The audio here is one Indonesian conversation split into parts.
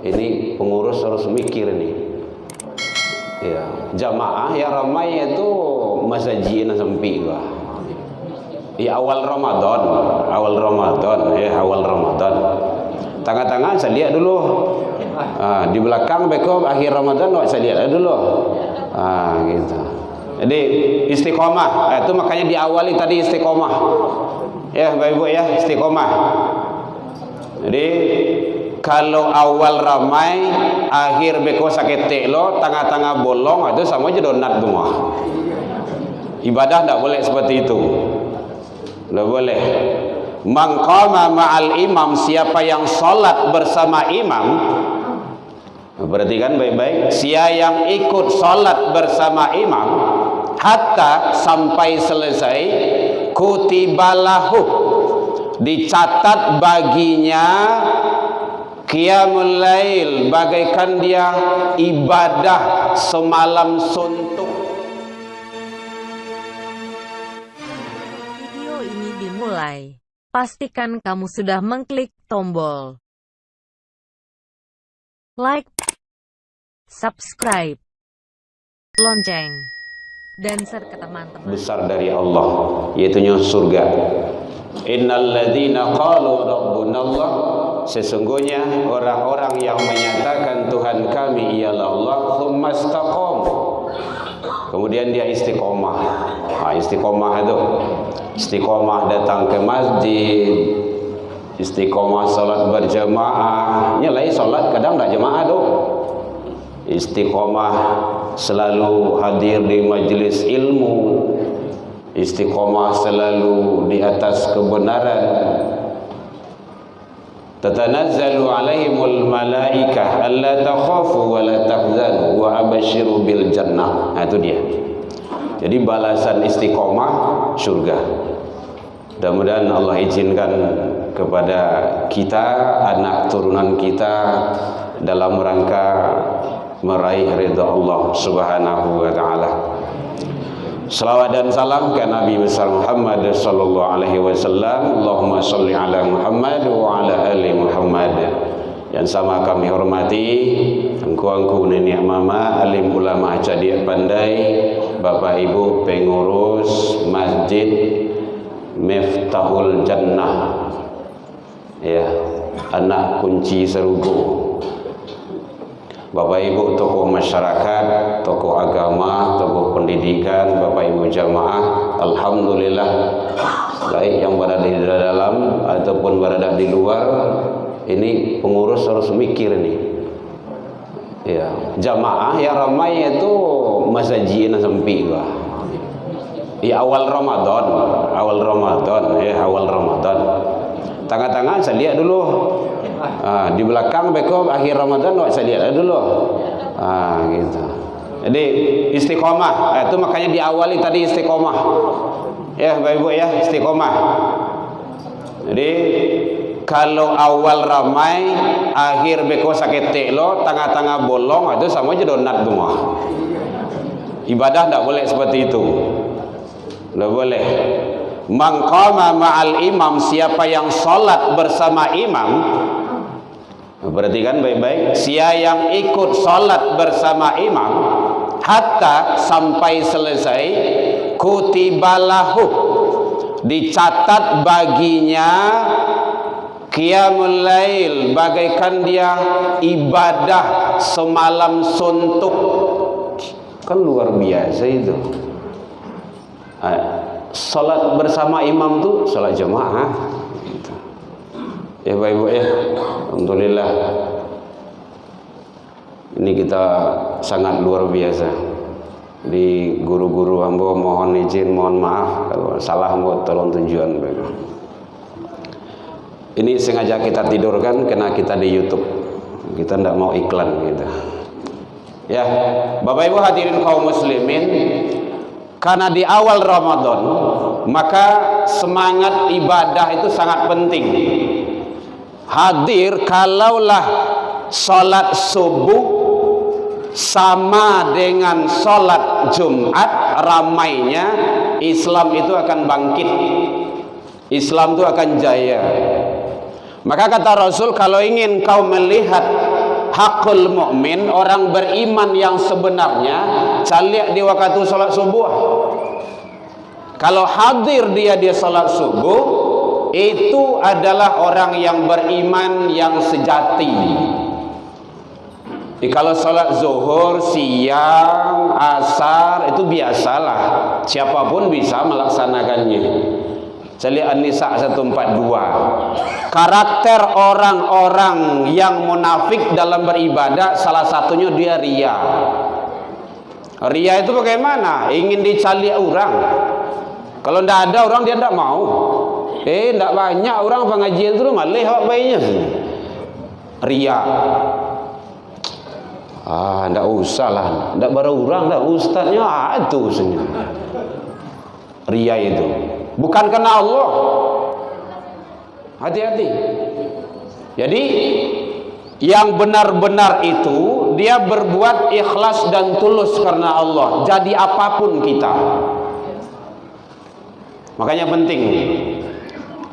Ini pengurus harus mikir nih. Ya, jamaah yang ramai itu masjid sampai gua. Di awal Ramadan ya, awal Ramadan. Tengah-tengah saya lihat dulu. Di belakang beko akhir Ramadan saya lihat dulu. Gitu. Jadi istiqomah, itu makanya diawali tadi istiqomah. Ya, Bapak Ibu ya, istiqomah. Jadi kalau awal ramai, akhir beko sakit lo, tengah-tengah bolong, itu sama aja donat semua. Ibadah tidak boleh seperti itu. Tidak boleh. Man qama ma'al imam, siapa yang salat bersama imam, perhatikan baik-baik, siapa yang ikut salat bersama imam hatta sampai selesai, kutibalahu, dicatat baginya qiyamul lail, bagaikan dia ibadah semalam suntuk. Video ini dimulai. Pastikan kamu sudah mengklik tombol like, subscribe, lonceng, dan share ke teman-teman. Besar dari Allah, yaitu surga. Innal ladzina qalu rabbunallah, sesungguhnya orang-orang yang menyatakan Tuhan kami ialah Allah, tsumma istaqamu, kemudian dia istiqomah. Istiqomah itu istiqomah datang ke masjid, istiqomah salat berjamaah, nyelai salat kadang tak jamaah tuh. Istiqomah selalu hadir di majelis ilmu, istiqomah selalu di atas kebenaran. Tatanazzalu alaihimul malaikah alla takhafu wa la tahzanu wa abashiru bil jannah. Itu dia. Jadi balasan istiqomah surga. Mudah-mudahan Allah izinkan kepada kita, anak turunan kita, dalam rangka meraih ridha Allah Subhanahu wa taala. Salawat dan salam ke Nabi besar Muhammad sallallahu alaihi wasallam. Allahumma shalli ala Muhammad wa ala ali Muhammad. Yang sama kami hormati angku-angku nenek mama, alim ulama cerdik pandai, Bapak Ibu pengurus Masjid Miftahul Jannah, ya, anak kunci serugo. Bapak Ibu tokoh masyarakat, tokoh agama, tokoh pendidikan, Bapak Ibu jamaah, alhamdulillah, baik yang berada di dalam ataupun berada di luar, ini pengurus harus mikir nih. Ya, jamaah yang ramai itu masjid sampai gua. Di awal Ramadan ya, awal Ramadan. Tengah-tengah saya lihat dulu. Di belakang beko akhir Ramadan saya lihat dulu. Gitu. Jadi istiqomah, itu makanya diawali tadi istiqomah. Ya, Bapak Ibu ya, istiqomah. Jadi kalau awal ramai, akhir beko sakit lo, tengah-tengah bolong, itu sama aja donat semua. Ibadah tidak boleh seperti itu. Tidak boleh. Man qama ma'al imam, siapa yang salat bersama imam, perhatikan baik-baik, siapa yang ikut salat bersama imam hatta sampai selesai, kutibalahu, dicatat baginya qiyamul lail, bagaikan dia ibadah semalam suntuk. Kan luar biasa itu. Salat bersama imam tuh salat jamaah. Ya Bapak Ibu ya, alhamdulillah. Ini kita sangat luar biasa. Di guru-guru hamba mohon izin, mohon maaf kalau salah, hamba tolong tunjuan Bapak Ibu. Ini sengaja kita tidurkan karena kita di YouTube. Kita tidak mau iklan gitu. Ya, Bapak Ibu hadirin kaum muslimin, karena di awal Ramadan, maka semangat ibadah itu sangat penting. Hadir, kalaulah salat subuh sama dengan salat Jumat ramainya, Islam itu akan bangkit. Islam itu akan jaya. Maka kata Rasul, kalau ingin kau melihat hakul mukmin, orang beriman yang sebenarnya, caliak di waktu salat subuh. Kalau hadir dia salat subuh, itu adalah orang yang beriman yang sejati. Jadi kalau salat zuhur, siang, asar itu biasalah, siapapun bisa melaksanakannya. Caliak An-Nisa 142. Karakter orang-orang yang munafik dalam beribadah, salah satunya dia ria. Ria itu bagaimana? Ingin dicaliak orang. Kalau tidak ada orang, dia tidak mau. Tidak banyak orang pengajian itu malih awak baiknya. Ria. Tidak usah lah. Tidak baru orang, tidak ustaznya itu senyum. Ria itu bukan karena Allah. Hati-hati. Jadi yang benar-benar itu dia berbuat ikhlas dan tulus karena Allah. Jadi apapun kita. Makanya penting,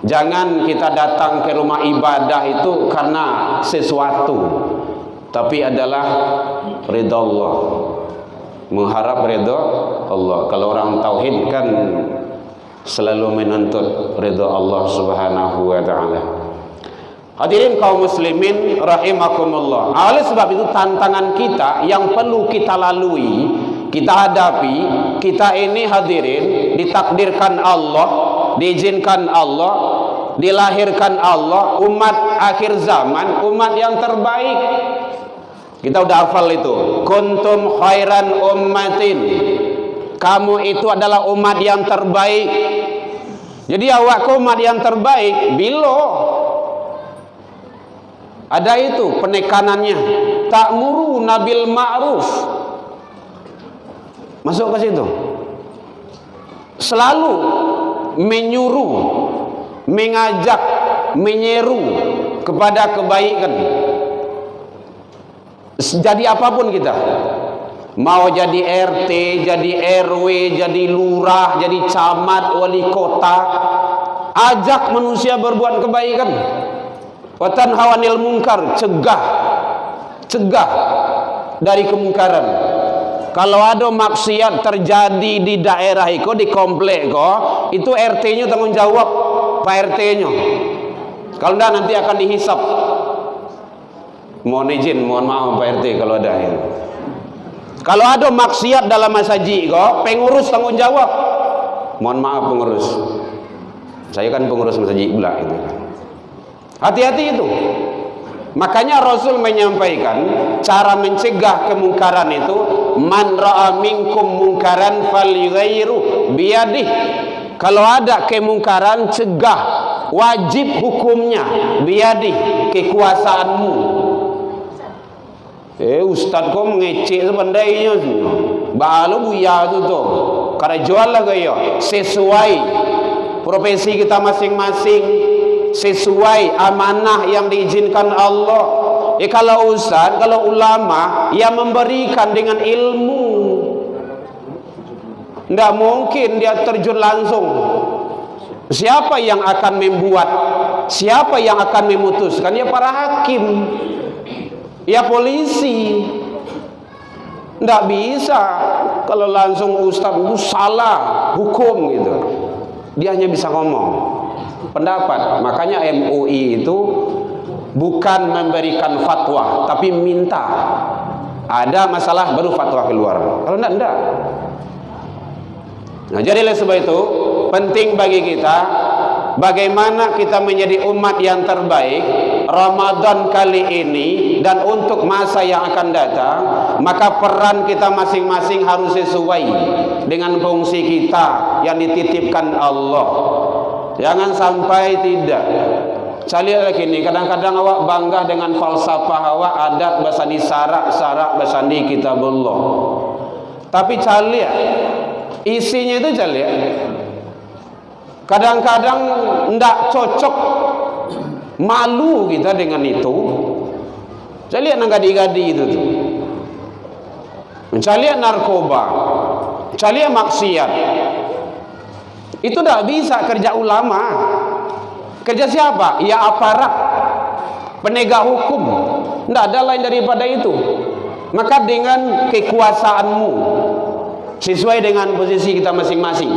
jangan kita datang ke rumah ibadah itu karena sesuatu, tapi adalah ridha Allah, mengharap ridha Allah. Kalau orang tauhid kan selalu menuntut ridha Allah Subhanahu wa taala. Hadirin kaum muslimin rahimakumullah. Oleh sebab itu tantangan kita yang perlu kita lalui, kita hadapi, kita ini hadirin ditakdirkan Allah, diizinkan Allah, dilahirkan Allah, umat akhir zaman, umat yang terbaik. Kita udah hafal itu. Kuntum khairan ummatin. Kamu itu adalah umat yang terbaik. Jadi awak umat yang terbaik, bilo. Ada itu penekanannya. Ta'muru nabil ma'ruf. Masuk ke situ. Selalu menyuruh, mengajak, menyeru kepada kebaikan. Jadi apapun kita, mau jadi RT, jadi RW, jadi lurah, jadi camat, wali kota, ajak manusia berbuat kebaikan. Wa tanhaw 'anil munkar, cegah dari kemungkaran. Kalau ada maksiat terjadi di daerah itu, di komplek itu RT-nya tanggung jawab, Pak RT-nya. Kalau enggak nanti akan dihisap. Mohon izin, mohon maaf Pak RT kalau ada ya. Kalau ada maksiat dalam masjid pengurus tanggung jawab. Mohon maaf pengurus. Saya kan pengurus masjid pula itu. Hati-hati itu. Makanya Rasul menyampaikan cara mencegah kemungkaran itu, man ra'a minkum mungkaran falyughayyiru biyadih. Kalau ada kemungkaran, cegah, wajib hukumnya biyadih, kekuasaanmu. Ustaz kau mengecek sepandainya balu buya tu tu. Karena jual lah gaya sesuai profesi kita masing-masing, sesuai amanah yang diizinkan Allah. Kalau ustaz, kalau ulama yang memberikan dengan ilmu, tidak mungkin dia terjun langsung. Siapa yang akan membuat? Siapa yang akan memutuskan? Ya para hakim, ya polisi. Tidak bisa kalau langsung ustaz itu salah hukum gitu. Dia hanya bisa ngomong pendapat. Makanya MUI itu bukan memberikan fatwa, tapi minta. Ada masalah baru fatwa keluar. Kalau enggak. Nah, jadi oleh sebab itu penting bagi kita bagaimana kita menjadi umat yang terbaik Ramadan kali ini dan untuk masa yang akan datang. Maka peran kita masing-masing harus sesuai dengan fungsi kita yang dititipkan Allah. Jangan sampai tidak. Saya lihat lagi ni, kadang-kadang awak bangga dengan falsafah awak, adat basandi sarak basandi kitabullah. Tapi caliak isinya itu caliak. Kadang-kadang tidak cocok, malu kita dengan itu. Caliak nang gadi-gadi itu tu. Mencaliak narkoba, caliak maksiat. Itu tidak bisa kerja ulama. Kerja siapa? Ya aparat penegak hukum. Tidak ada lain daripada itu. Maka dengan kekuasaanmu, sesuai dengan posisi kita masing-masing.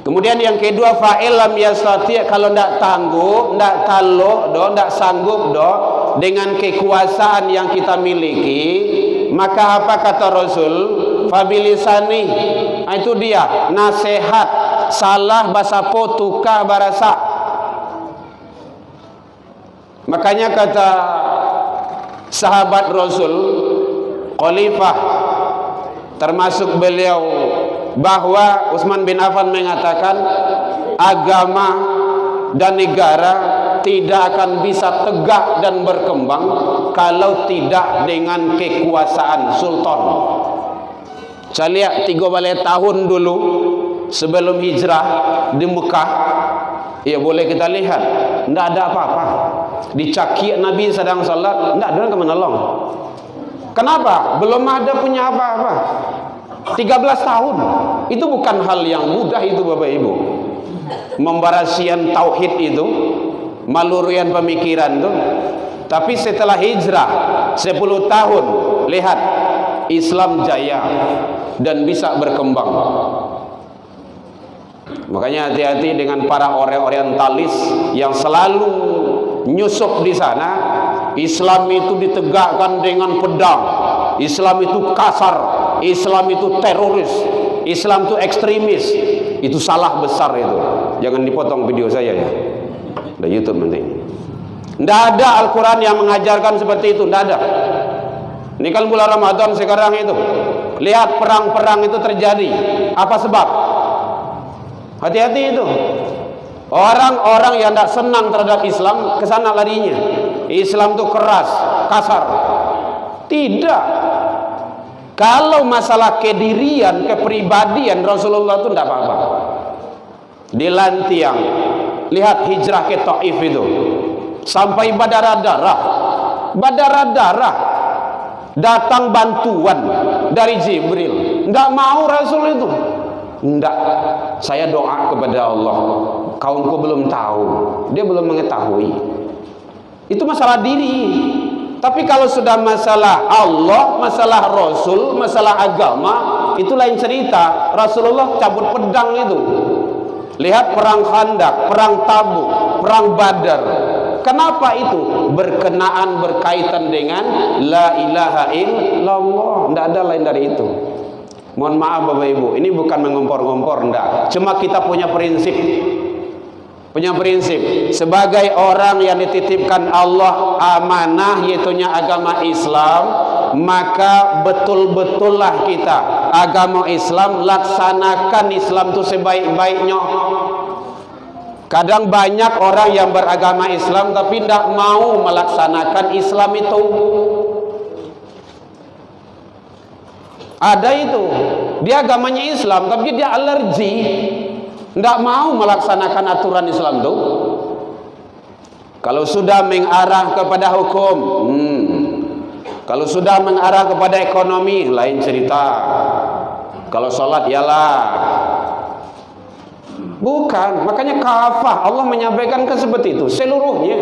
Kemudian yang kedua, fa'ilam yastati', kalau tidak tangguh, tidak taluh, tidak sanggup dengan kekuasaan yang kita miliki, maka apa kata Rasul? Fabilisani, itu dia nasihat, salah basapo tukah barasa. Makanya kata sahabat Rasul, Khalifah, termasuk beliau, bahwa Utsman bin Affan mengatakan agama dan negara tidak akan bisa tegak dan berkembang kalau tidak dengan kekuasaan sultan. Saya lihat 3 balai tahun dulu sebelum hijrah di Mekah, ya boleh kita lihat, tidak ada apa-apa. Dicaki Nabi sedang salat, tidak ada yang menolong. Kenapa? Belum ada punya apa-apa. 13 tahun. Itu bukan hal yang mudah itu Bapak Ibu. Membarasian tauhid itu, malurian pemikiran itu. Tapi setelah hijrah 10 tahun, lihat Islam jaya dan bisa berkembang. Makanya hati-hati dengan para orientalis yang selalu nyusup di sana. Islam itu ditegakkan dengan pedang, Islam itu kasar, Islam itu teroris, Islam itu ekstremis. Itu salah besar itu. Jangan dipotong video saya ya, ada YouTube nanti. Tidak ada Al-Quran yang mengajarkan seperti itu, tidak ada. Ini kan bulan Ramadan sekarang itu, lihat perang-perang itu terjadi. Apa sebab? Hati-hati itu. Orang-orang yang tidak senang terhadap Islam ke sana larinya. Islam itu keras, kasar. Tidak. Kalau masalah kedirian, kepribadian Rasulullah itu tidak apa-apa. Dilantiang. Lihat hijrah ke Taif itu, sampai berdarah-darah. Berdarah-darah. Datang bantuan dari Jibril. Tidak mau Rasul itu. Tidak. Saya doa kepada Allah. Kaumku belum tahu, dia belum mengetahui. Itu masalah diri. Tapi kalau sudah masalah Allah, masalah Rasul, masalah agama, itu lain cerita. Rasulullah cabut pedang itu. Lihat perang Khandaq, perang Tabuk, perang Badar. Kenapa itu? Berkenaan, berkaitan dengan la ilaha illallah. Tidak ada lain dari itu. Mohon maaf Bapak Ibu, ini bukan mengompor-ngompor, enggak. Cuma kita punya prinsip. Punya prinsip sebagai orang yang dititipkan Allah amanah, yaitunya agama Islam, maka betul-betullah kita agama Islam, laksanakan Islam itu sebaik-baiknya. Kadang banyak orang yang beragama Islam tapi tidak mau melaksanakan Islam itu. Ada itu, dia agamanya Islam tapi dia alergi, tidak mau melaksanakan aturan Islam itu. Kalau sudah mengarah kepada hukum, kalau sudah mengarah kepada ekonomi, lain cerita. Kalau sholat ialah bukan. Makanya kafah Allah menyampaikan ke seperti itu seluruhnya.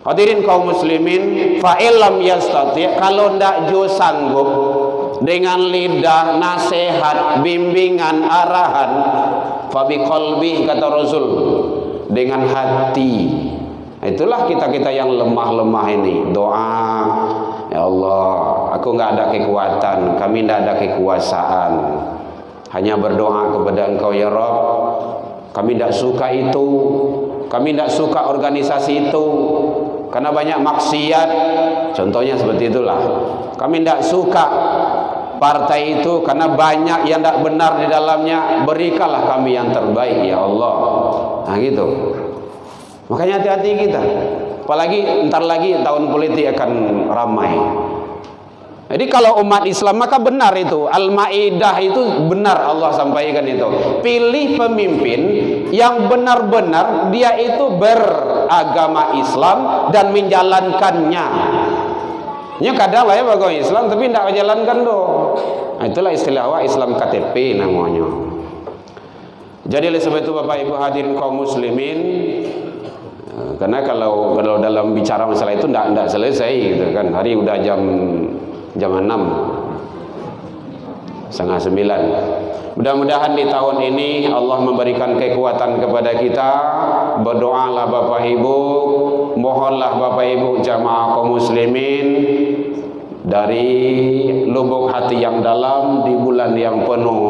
Hadirin kaum muslimin, fa'ilam yastati', kalau ndak jo sanggup dengan lidah, nasihat, bimbingan, arahan, fabi qalbi, kata Rasul, dengan hati. Itulah kita-kita yang lemah-lemah ini. Doa, ya Allah, aku nggak ada kekuatan, kami nggak ada kekuasaan, hanya berdoa kepada Engkau ya Rabb. Kami tidak suka itu, kami tidak suka organisasi itu, karena banyak maksiat. Contohnya seperti itulah. Kami tidak suka partai itu karena banyak yang tidak benar di dalamnya. Berikanlah kami yang terbaik ya Allah. Nah gitu. Makanya hati-hati kita. Apalagi ntar lagi tahun politik akan ramai. Jadi kalau umat Islam maka benar itu. Al-Maidah itu benar Allah sampaikan itu. Pilih pemimpin yang benar-benar dia itu beragama Islam dan menjalankannya. Ini kadang lah ya agama Islam tapi tidak menjalankan doh. Nah, itulah istilah Islam KTP namanya. Jadi oleh sebab itu Bapak Ibu hadirin kaum muslimin, Karena kalau dalam bicara masalah itu tidak selesai gitu kan. Hari udah jam 6, setengah 9. Mudah-mudahan di tahun ini Allah memberikan kekuatan kepada kita. Berdoalah Bapak Ibu, mohonlah Bapak Ibu jamaah kaum muslimin dari lubuk hati yang dalam di bulan yang penuh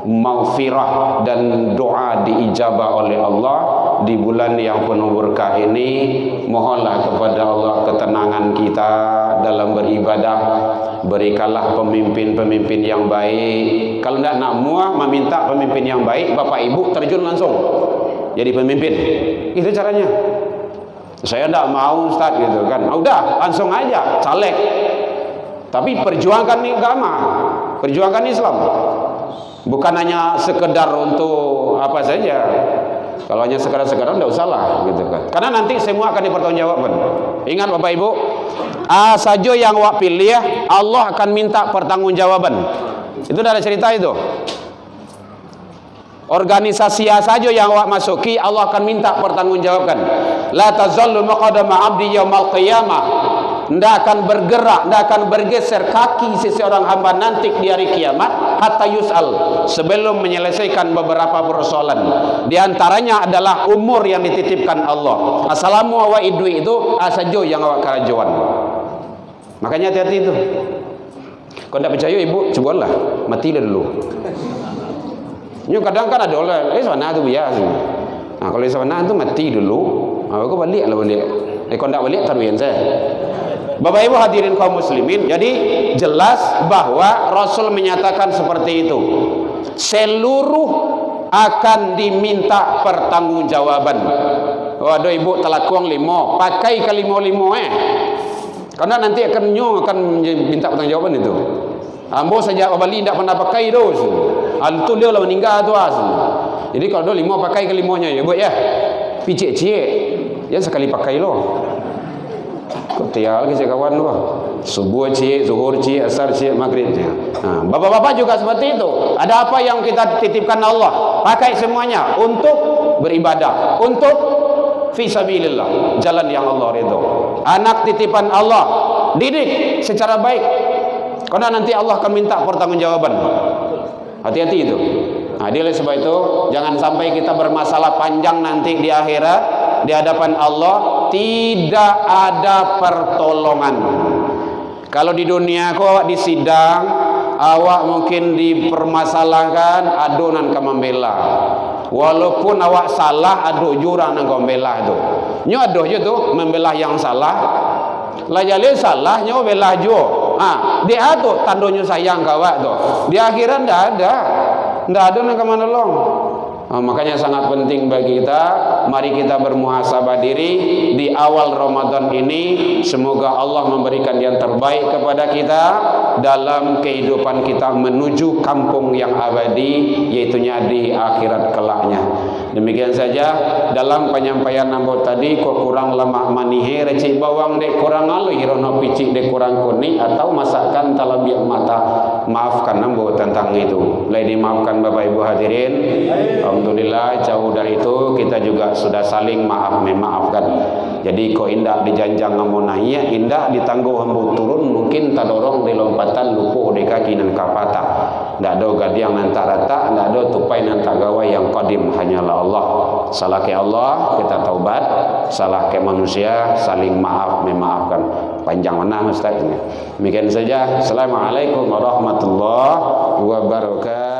maghfirah dan doa diijabah oleh Allah. Di bulan yang penuh berkah ini, mohonlah kepada Allah ketenangan kita dalam beribadah. Berikanlah pemimpin-pemimpin yang baik. Kalau tidak nak muah meminta pemimpin yang baik, Bapak Ibu terjun langsung jadi pemimpin. Itu caranya. Saya tidak mau Ustaz gitu kan. Udah langsung aja caleg. Tapi perjuangkan agama, perjuangkan Islam. Bukan hanya sekedar untuk apa saja. Kalau hanya sekedar tidak usahlah gitu kan. Karena nanti semua akan dipertanggungjawabkan. Ingat Bapak Ibu, saja yang awak pilih ya, Allah akan minta pertanggungjawaban. Itu ada cerita itu. Organisasi saja yang awak masuki, Allah akan minta pertanggungjawaban. La tazallu maqadama 'abdi yaumal qiyamah. Tidak akan bergerak, tidak akan bergeser kaki seseorang hamba nanti di hari kiamat hatta yus'al, sebelum menyelesaikan beberapa persoalan. Di antaranya adalah umur yang dititipkan Allah. Assalamu wa idu itu asajo yang awak kerajuan. Makanya hati-hati itu. Kalau tidak percaya ibu, cobalah matilah dulu. Ini kadang kan ada orang sana tu biasa. Nah kalau sana tu mati dulu, aku balik. Kalau tidak balik taruhin saya. Bapak Ibu hadirin kaum muslimin, jadi jelas bahwa Rasul menyatakan seperti itu. Seluruh akan diminta pertanggungjawaban. Waduh ibu telakong limo, pakai ke limo karena nanti akan minta pertanggungjawaban itu. Ambo saja Bali tidak pernah pakai itu. Antu dia lah meninggal tu as. Jadi kalau dia limo pakai ke limonya ya, buat ya. Picik-cik, ya sekali pakai loh. Kau tial ke kawan lu, subuh cik, zuhur cik, asar cik, maghrib cik. Nah, bapak-bapak juga seperti itu. Ada apa yang kita titipkan Allah, pakai semuanya untuk beribadah, untuk fisabilillah, jalan yang Allah ridho. Anak titipan Allah, didik secara baik. Karena nanti Allah akan minta pertanggungjawaban. Hati-hati itu. Nah, oleh sebab itu jangan sampai kita bermasalah panjang nanti di akhirat di hadapan Allah tidak ada pertolongan. Kalau di dunia awak di sidang, awak mungkin dipermasalahkan adonan kamambela. Walaupun awak salah adu jurang nang kamambela itu. Nyo aduh je tu membelah yang salah. Lah jale salah nyo belah jo. Dia tu tandonyo sayang kawak tu. Di akhirat ndak ada. Ndak ada nang kamanolong. Makanya sangat penting bagi kita, mari kita bermuhasabah diri di awal Ramadan ini. Semoga Allah memberikan yang terbaik kepada kita dalam kehidupan kita menuju kampung yang abadi, yaitunya di akhirat kelaknya. Demikian saja dalam penyampaian nambah tadi. Kok kurang lemak manihe recik bawang dek kurang alu hirono picik dek kurang kuning atau masakan talabiak mata. Maafkan nambah tentang itu. Lai dimaafkan Bapak Ibu hadirin. Alhamdulillah jauh dari itu kita juga sudah saling memaafkan. Jadi kok indah dijanjang ngamonahnya, indah ditangguh hembu turun mungkin tak dorong di lompatan lupuh di kaki dan kapata. Ndak ada gadiang nan tak rata, ndak ada tupai nan tak gawa yang qadim hanyalah Allah. Salah ke Allah kita taubat, salah ke manusia saling memaafkan. Panjang mana Ustaz ini. Demikian saja. Assalamualaikum warahmatullahi wabarakatuh.